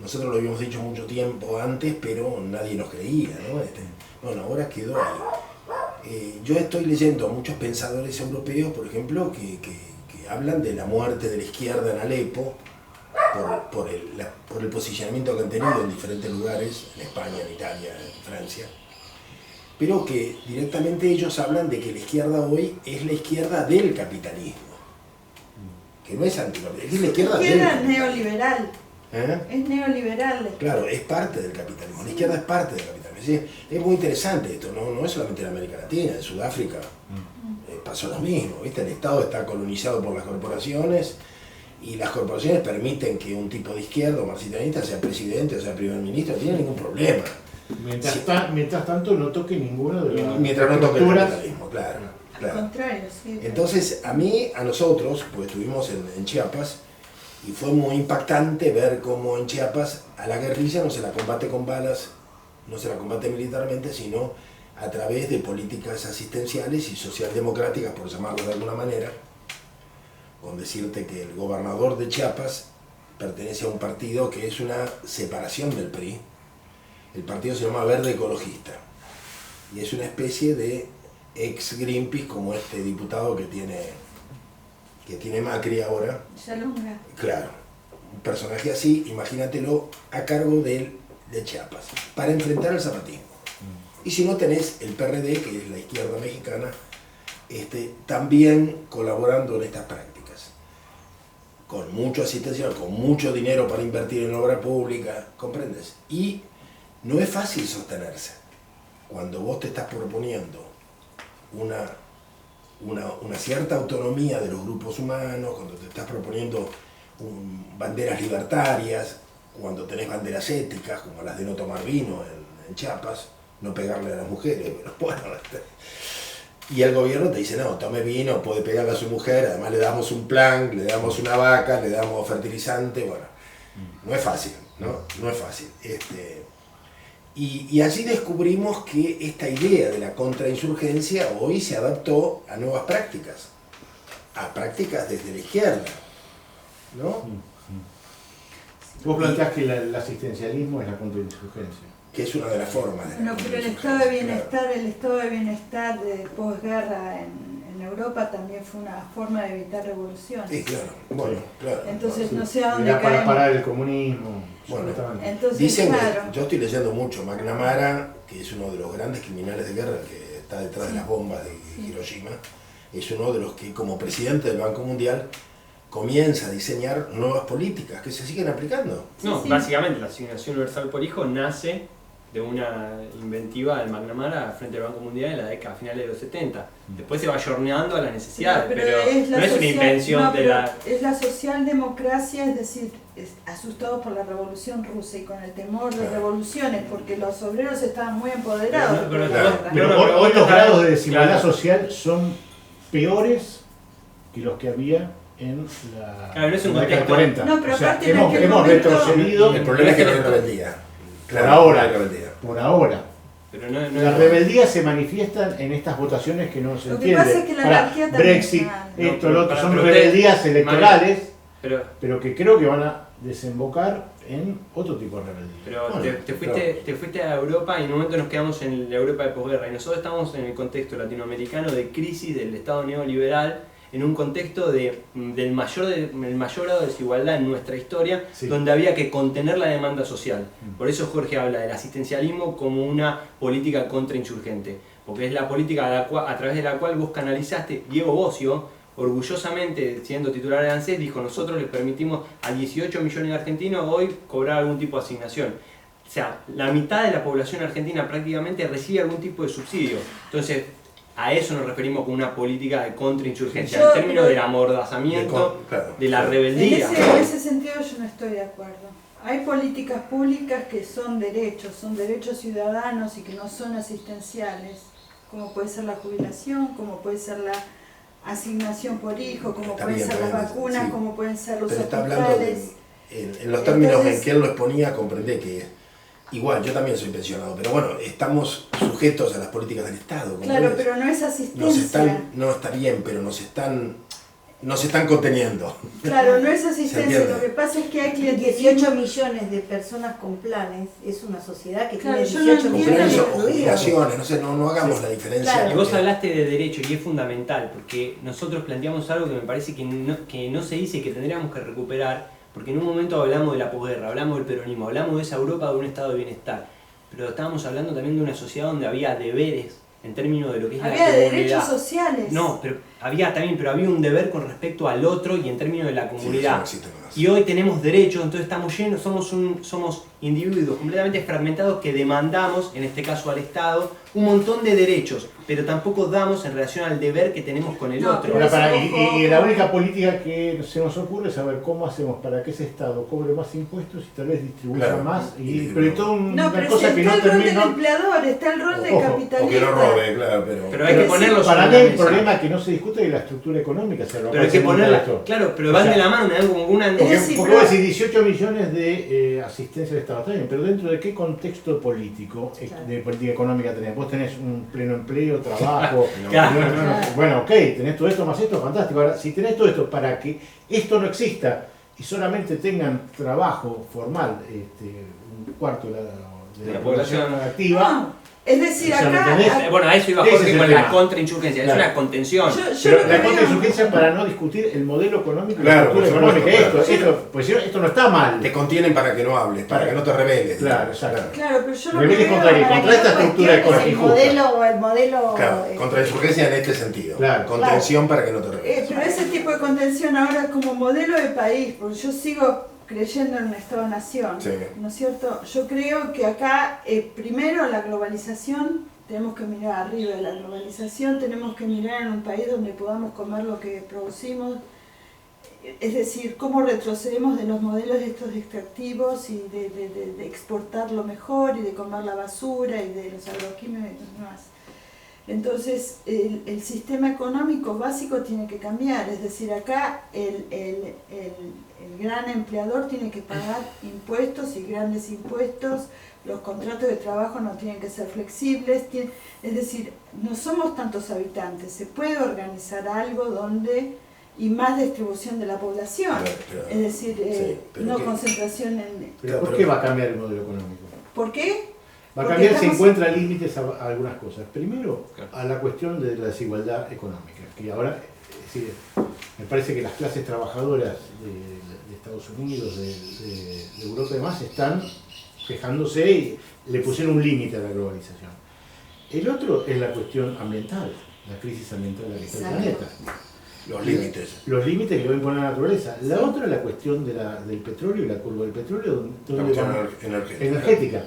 Nosotros lo habíamos dicho mucho tiempo antes, pero nadie nos creía, ¿no? Bueno, ahora quedó ahí. Yo estoy leyendo a muchos pensadores europeos, por ejemplo, que hablan de la muerte de la izquierda en Alepo por el posicionamiento que han tenido en diferentes lugares, en España, en Italia, en Francia, pero que directamente ellos hablan de que la izquierda hoy es la izquierda del capitalismo, que no es anticapitalista, es la izquierda del capitalismo. Neoliberal. Es neoliberal. Claro, es parte del capitalismo. La izquierda es parte del capitalismo. Es muy interesante esto, no es solamente en América Latina, en Sudáfrica pasó lo mismo. ¿Viste? El Estado está colonizado por las corporaciones y las corporaciones permiten que un tipo de izquierda o marxista sea presidente o sea primer ministro, no tiene ningún problema. Mientras tanto no toque ninguno de las mientras no toque el capitalismo, claro. Al contrario, sí. Entonces, a nosotros, pues estuvimos en Chiapas, y fue muy impactante ver cómo en Chiapas a la guerrilla no se la combate con balas, no se la combate militarmente, sino a través de políticas asistenciales y socialdemocráticas, por llamarlo de alguna manera, con decirte que el gobernador de Chiapas pertenece a un partido que es una separación del PRI. El partido se llama Verde Ecologista y es una especie de ex Greenpeace, como este diputado que tiene Macri ahora. Salonga. Claro, un personaje así, imagínatelo a cargo de Chiapas, para enfrentar al zapatismo. Y si no tenés el PRD, que es la izquierda mexicana, también colaborando en estas prácticas, con mucho asistencia, con mucho dinero para invertir en obra pública, ¿comprendes? Y no es fácil sostenerse. Cuando vos te estás proponiendo una cierta autonomía de los grupos humanos, cuando te estás proponiendo banderas libertarias, cuando tenés banderas éticas, como las de no tomar vino en Chiapas, no pegarle a las mujeres, pero bueno, y el gobierno te dice, no, tome vino, puede pegarle a su mujer, además le damos un plan, le damos una vaca, le damos fertilizante, bueno, no es fácil, no es fácil. Y allí descubrimos que esta idea de la contrainsurgencia hoy se adaptó a nuevas prácticas, a prácticas desde la izquierda, ¿no? Vos planteás que el asistencialismo es la contrainsurgencia. Que es una de las formas. Bueno, pero el estado de bienestar de posguerra en Europa también fue una forma de evitar revoluciones. Sí, claro, bueno, claro. Entonces Sí. no sé a dónde Era para caemos. parar el comunismo. Bueno, Entonces, dicen claro. que, yo estoy leyendo mucho, McNamara, que es uno de los grandes criminales de guerra, que está detrás de las bombas de Hiroshima, es uno de los que como presidente del Banco Mundial comienza a diseñar nuevas políticas que se siguen aplicando. No, Sí. básicamente la asignación universal por hijo nace de una inventiva del McNamara frente al Banco Mundial en la década finales de los 70. Después se va ayorneando a las necesidades, pero no es una invención de la... Es la socialdemocracia, es decir, asustados por la revolución rusa y con el temor de revoluciones, porque los obreros estaban muy empoderados. Pero- por la guerra. Pero hoy los grados de desigualdad social son peores que los que había en la, Claro, no es un en la década del contexto. 40. No, pero O sea, aparte en hemos, aquel hemos momento- retrocedido El problema es que no hay rebeldía. por ahora. No hay rebeldía. Por ahora. Pero no Las rebeldías se manifiestan en estas votaciones que no se Lo que entienden. pasa es que la Para anarquía también Brexit, está- esto, lo otro, para son protestas, rebeldías electorales, Pero, pero que creo que van a desembocar en otro tipo de rebeldía. pero Bueno, te fuiste a Europa y en un momento nos quedamos en la Europa de posguerra y nosotros estamos en el contexto latinoamericano de crisis del Estado neoliberal, en un contexto del mayor grado de desigualdad en nuestra historia, Sí. donde había que contener la demanda social. Por eso Jorge habla del asistencialismo como una política contrainsurgente, porque es la política a través de la cual vos canalizaste. Diego Bossio, orgullosamente siendo titular de ANSES, dijo: nosotros les permitimos a 18 millones de argentinos hoy cobrar algún tipo de asignación. O sea, la mitad de la población argentina prácticamente recibe algún tipo de subsidio. Entonces, a eso nos referimos con una política de contrainsurgencia, Yo- en términos del amordazamiento, Claro. de la rebeldía. En ese sentido yo no estoy de acuerdo. Hay políticas públicas que son derechos ciudadanos y que no son asistenciales, como puede ser la jubilación, como puede ser la asignación por hijo, como Está pueden bien, ser las está bien, vacunas, sí. como pueden ser los Pero está hablando hospitales. en los términos Entonces- en que él lo exponía, comprendé que igual, yo también soy pensionado, pero bueno, estamos sujetos a las políticas del Estado. Claro, ¿comprendés? pero no es asistencia. No está bien, pero nos están conteniendo. Claro, no es Se asistencia. entiende. Lo que pasa es que hay 18 millones de personas con planes es una sociedad que Claro, tiene yo no 18 entiendo millones de Cumpleaños o excluidos. jubilaciones, no sé, no hagamos la diferencia. Claro. Y vos hablaste de derecho y es fundamental, porque nosotros planteamos algo que me parece que no se dice y que tendríamos que recuperar, porque en un momento hablamos de la posguerra, hablamos del peronismo, hablamos de esa Europa de un estado de bienestar, pero estábamos hablando también de una sociedad donde había deberes en términos de lo que es la había comunidad. derechos sociales. No, pero había un deber con respecto al otro y en términos de la Sí, comunidad. eso no existe más. Y hoy tenemos derechos, entonces estamos llenos, somos individuos completamente fragmentados que demandamos, en este caso al Estado, un montón de derechos, pero tampoco damos en relación al deber que tenemos con el No, otro. pero Y la única política que se nos ocurre es saber cómo hacemos para que ese Estado cobre más impuestos y tal vez distribuya Claro. más. Y- Pero hay toda una No, pero cosa está que no el rol del termina. empleador, está el rol del Ojo, capitalista. O que no robe, claro, Pero hay que ponerlo sobre Para mí la el mesa. problema que no se discute es la estructura económica. Pero hay que ponerla, claro, pero van de la mano, me dan como una... Es Porque, decir, porque pero- vos decís 18 millones de asistencia del Estado, está bien, pero dentro de qué contexto político, Claro. de política económica tenés. Vos tenés un pleno empleo, trabajo, Claro. bueno, ok, tenés todo esto más esto, fantástico. Ahora, si tenés todo esto para que esto no exista y solamente tengan trabajo formal, un cuarto de la población activa, No, es decir, O sea, ¿me acá... entendés? Bueno, a eso iba Ese Jorge es el con la tema. contrainsurgencia, Claro. es una contención. yo pero lo la que contrainsurgencia para no discutir el modelo económico y la Claro, estructura por supuesto, económica. claro. Pues si no, esto no está mal. Te contienen para que no hables, para que no te rebeles. Claro, digamos. exacto. Claro, pero yo lo que Rebeles veo... contra Para contra que esta no estructura cuestiones económica. el modelo Claro, contrainsurgencia en este sentido. Claro. Contención para que no te rebeles. Pero ese tipo de contención ahora como modelo de país, porque yo sigo creyendo en un Estado-nación, Sí. ¿no es cierto? Yo creo que acá, primero la globalización, tenemos que mirar arriba de la globalización, tenemos que mirar en un país donde podamos comer lo que producimos, es decir, cómo retrocedemos de los modelos estos extractivos y de exportar lo mejor y de comer la basura y de los agroquímicos y demás. Entonces, el sistema económico básico tiene que cambiar, es decir, acá el gran empleador tiene que pagar impuestos y grandes impuestos, los contratos de trabajo no tienen que ser flexibles, es decir, no somos tantos habitantes, se puede organizar algo donde y más distribución de la población. Es decir, no concentración en... ¿Pero por qué va a cambiar el modelo económico? ¿Por qué? Va a cambiar si encuentra límites a algunas cosas. Primero, a la cuestión de la desigualdad económica, que ahora, es decir, me parece que las clases trabajadoras de Estados Unidos, de Europa y demás, están quejándose y le pusieron un límite a la globalización. El otro es la cuestión ambiental, la crisis ambiental en la que está el planeta. Los límites. Los límites que va a imponer la naturaleza. La otra es la cuestión del petróleo y la curva del petróleo, energética.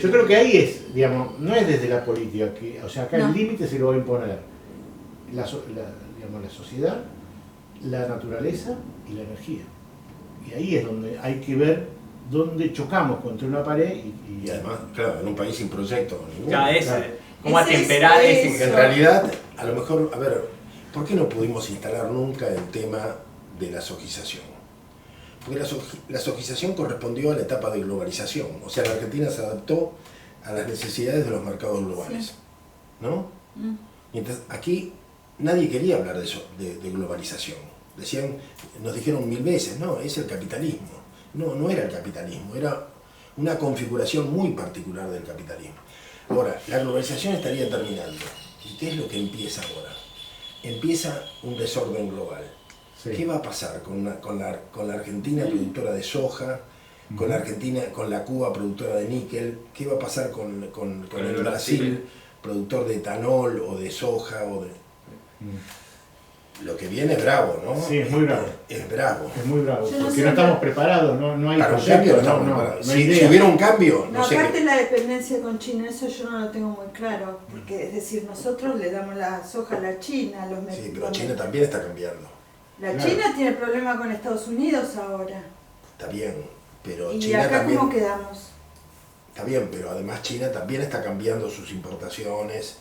Yo creo que ahí es, digamos, no es desde la política, o sea, acá el límite se lo va a imponer la sociedad, la naturaleza y la energía. Y ahí es donde hay que ver dónde chocamos contra una pared y además, claro, en un país sin proyecto. ¿Cómo atemperar ese? Que en realidad, a lo mejor, a ver, ¿por qué no pudimos instalar nunca el tema de la sojización? Porque la sojización correspondió a la etapa de globalización. O sea, la Argentina se adaptó a las necesidades de los mercados globales. ¿No? Mientras aquí nadie quería hablar de eso, de globalización. Nos dijeron 1000 veces, no, es el capitalismo. No era el capitalismo, era una configuración muy particular del capitalismo. Ahora, la globalización estaría terminando. ¿Y qué es lo que empieza ahora? Empieza un desorden global. Sí. ¿Qué va a pasar con la Argentina productora de soja, con la Argentina, con la Cuba productora de níquel? ¿Qué va a pasar con el Brasil productor de etanol o de soja? Lo que viene es bravo, ¿no? Sí, es muy bravo. Es bravo. Es muy bravo, porque no estamos preparados, no hay para un cambio, no estamos preparados. Si hubiera un cambio, no sé. Aparte la dependencia con China, eso yo no lo tengo muy claro, porque es decir, nosotros le damos la soja a la China, Sí, pero China también está cambiando. La China tiene problema con Estados Unidos ahora. Está bien, pero ¿Y China acá también, cómo quedamos? Está bien, pero además China también está cambiando sus importaciones.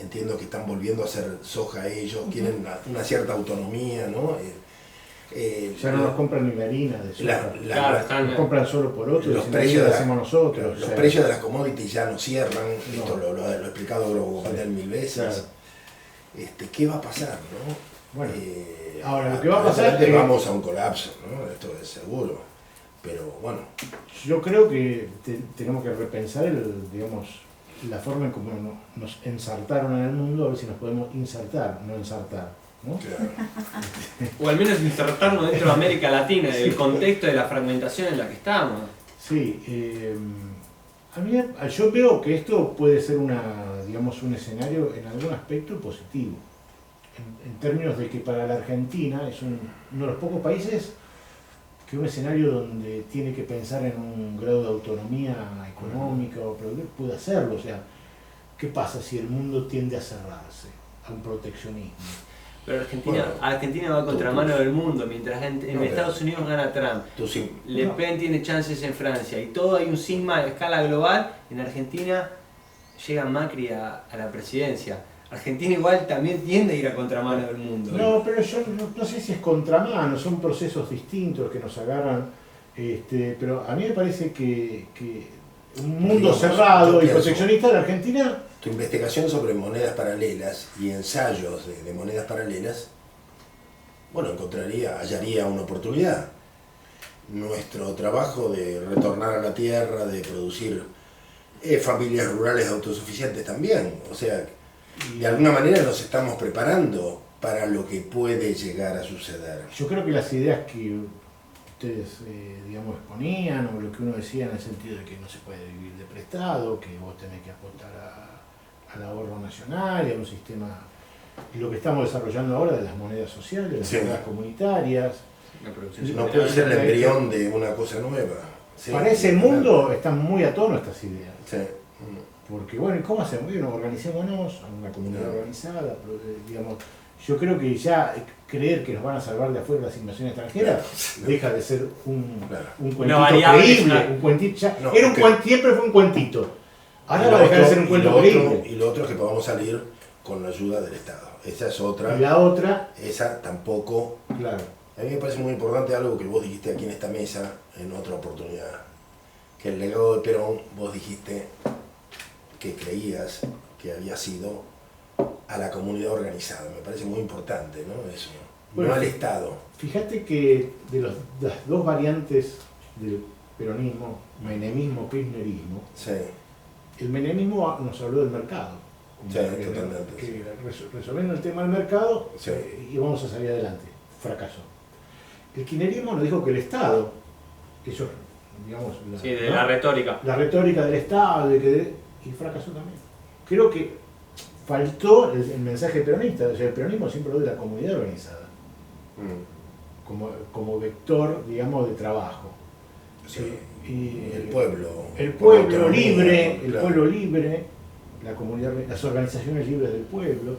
Entiendo que están volviendo a hacer soja ellos, quieren una cierta autonomía, ¿no? Ya no nos compran ni la harina de soja, nos compran solo por otro, los precios lo hacemos nosotros. Los precios de las commodities ya no cierran, esto lo he explicado Globo Patel 1000 veces. Claro. ¿Qué va a pasar, no? Bueno, ahora lo que va a pasar es que vamos a un colapso, ¿no? Esto es seguro, pero bueno. Yo creo que tenemos que repensar la forma en cómo nos ensartaron en el mundo, a ver si nos podemos insertar, no ensartar, ¿no? Claro. O al menos insertarnos dentro de América Latina, en el contexto de la fragmentación en la que estamos. Sí, yo veo que esto puede ser un escenario en algún aspecto positivo, en términos de que para la Argentina es uno de los pocos países que un escenario donde tiene que pensar en un grado de autonomía económica o productiva puede hacerlo. O sea, ¿qué pasa si el mundo tiende a cerrarse, a un proteccionismo? Pero Argentina va contra mano del mundo, mientras en Estados Unidos gana Trump. Le Pen tiene chances en Francia y todo hay un cisma a escala global. En Argentina llega Macri a la presidencia. Argentina igual también tiende a ir a contramano del mundo. No, pero yo no sé si es contramano, son procesos distintos que nos agarran, pero a mí me parece que un mundo cerrado y proteccionista de la Argentina... Tu investigación sobre monedas paralelas y ensayos de monedas paralelas, bueno, hallaría una oportunidad. Nuestro trabajo de retornar a la tierra, de producir familias rurales autosuficientes también, o sea... De alguna manera nos estamos preparando para lo que puede llegar a suceder. Yo creo que las ideas que ustedes exponían, o lo que uno decía en el sentido de que no se puede vivir de prestado, que vos tenés que apostar al ahorro nacional y a un sistema, y lo que estamos desarrollando ahora de las monedas sociales, las monedas comunitarias. No puede ser el embrión de una cosa nueva. Sí, para ese mundo están muy a tono estas ideas. Sí. Porque bueno, ¿cómo hacemos? Bueno, organicémonos a una comunidad organizada, yo creo que ya creer que nos van a salvar de afuera las invasiones extranjeras deja de ser un cuentito creíble, un cuentito, siempre fue un cuentito. Ahora va a dejar de ser un cuento creíble. Y lo otro es que podamos salir con la ayuda del Estado. Esa es otra. Y la otra, esa tampoco. Claro. A mí me parece muy importante algo que vos dijiste aquí en esta mesa en otra oportunidad. Que el legado de Perón, vos dijiste que creías que había sido a la comunidad organizada. Me parece muy importante, ¿no? Eso. no al Estado. Fíjate que de las dos variantes del peronismo, menemismo, kirchnerismo, Sí. el menemismo nos habló del mercado. Sí, totalmente. Que resolviendo el tema del mercado Sí. y vamos a salir adelante. Fracasó. El kirchnerismo nos dijo que el Estado, ellos, digamos, de la retórica. La retórica del Estado, y fracasó también. Creo que faltó el mensaje peronista, o sea, el peronismo siempre lo de la comunidad organizada, como vector, digamos, de trabajo. Sí. Y el pueblo. El pueblo libre, claro. el pueblo libre, la comunidad, las organizaciones libres del pueblo.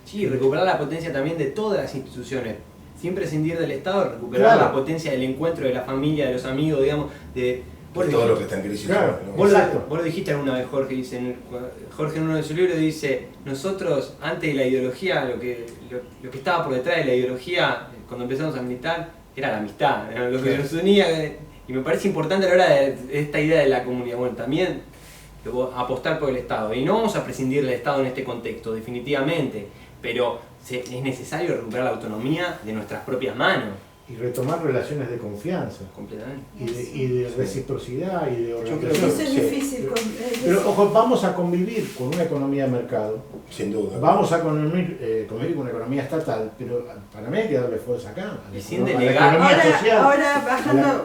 Sí, recuperar la potencia también de todas las instituciones. Sin prescindir del Estado, recuperar Claro. la potencia del encuentro de la familia, de los amigos, digamos, de Todo lo que está en crisis. Claro. ¿no? Vos Exacto. lo dijiste alguna vez, Jorge, Jorge en uno de sus libros dice, nosotros antes de la ideología, lo que estaba por detrás de la ideología, cuando empezamos a militar, era la amistad, era lo que nos unía, y me parece importante a la hora de esta idea de la comunidad, bueno, también apostar por el Estado, y no vamos a prescindir del Estado en este contexto, definitivamente, pero es necesario recuperar la autonomía de nuestras propias manos. Y retomar relaciones de confianza. Completamente. Y de reciprocidad y de organización. Eso es difícil. Pero ojo, vamos a convivir con una economía de mercado. Sin duda. Vamos a convivir con una economía estatal, pero para mí hay que darle fuerza acá. Y sin delegar. Ahora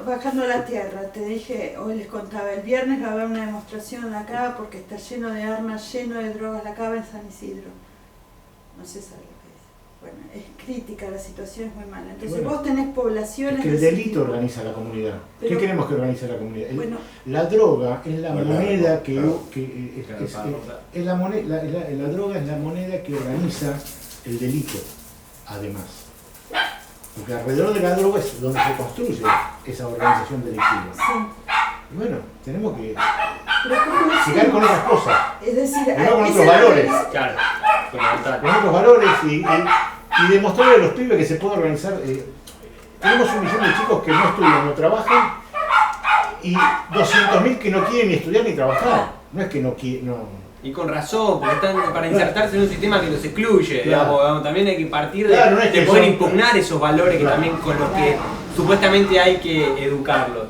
bajando a la tierra, te dije, hoy les contaba, el viernes va a haber una demostración en la cava porque está lleno de armas, lleno de drogas la cava en San Isidro. No se sabe. Bueno, es crítica, la situación es muy mala. Entonces vos tenés poblaciones... Es que el delito organiza la comunidad. ¿Qué queremos que organice la comunidad? La droga es la moneda que... La droga es la moneda que organiza el delito, además. Porque alrededor de la droga es donde se construye esa organización delictiva. Sí. Y bueno, tenemos que llegar con otras cosas. Es decir, con otros valores. Claro, con otros valores y demostrarle a los pibes que se puede organizar. Tenemos 1 millón de chicos que no estudian, no trabajan, y 200.000 que no quieren ni estudiar ni trabajar. No es que no quieren. Y con razón, porque están para insertarse en un sistema que los excluye. Claro. Digamos, también hay que partir de poder impugnar esos valores que también con los que supuestamente hay que educarlos.